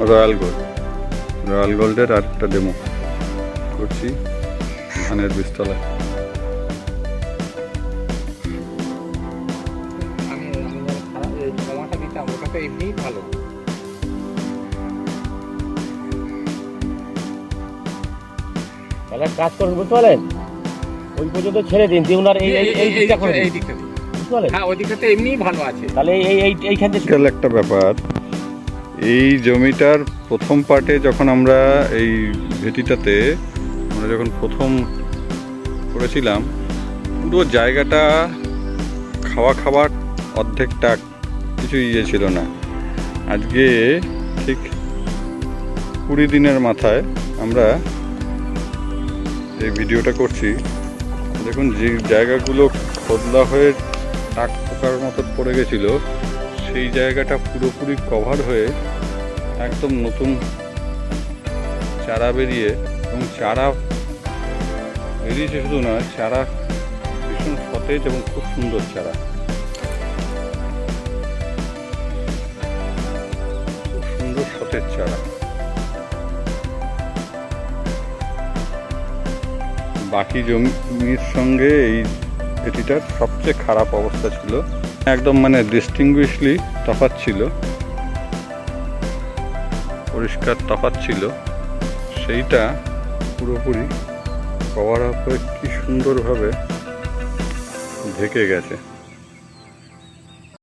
Royal গোল্ডের আরেকটা demo করছি ধানের বীজতলায়। এমনিই ভালো। তাহলে কাজ করুন, বুঝতে পারলেন, ওই পর্যন্ত ছেড়ে দিন, দিয়ে ওনার এই দিকটা করে দিন, বুঝতে পারলেন? হ্যাঁ, ওই দিকটাতে এমনিই ভালো আছে। তাহলে এইখান থেকে একটা ব্যাপার, এই জমিটার প্রথম পার্টে যখন আমরা এই ভেটিটাতে আমরা যখন প্রথম করেছিলাম, পুরো জায়গাটা খাবার অর্ধেকটা কিছু ইয়ে ছিল না। আজকে ঠিক 20 দিনের মাথায় আমরা এই ভিডিওটা করছি। দেখুন, যে জায়গাগুলো খোদলা হয়ে টাক পোকার মতো পড়ে গেছিল, সেই জায়গাটা পুরোপুরি কভার হয়ে একদম নতুন চারা বেরিয়ে, এবং চারা বেরিয়েছে শুধু নয়, চারা ভীষণ সতেজ এবং খুব সুন্দর চারা, খুব সুন্দর সতেজ চারা। বাকি জমির সঙ্গে এই এটিটার সবচেয়ে খারাপ অবস্থা ছিল, একদম মানে ডিস্টিংগুইশলি তফাৎ ছিল, পরিষ্কার তফাৎ ছিল। সেইটা পুরোপুরি কভার আপ হয়ে কি সুন্দরভাবে ঢেকে গেছে।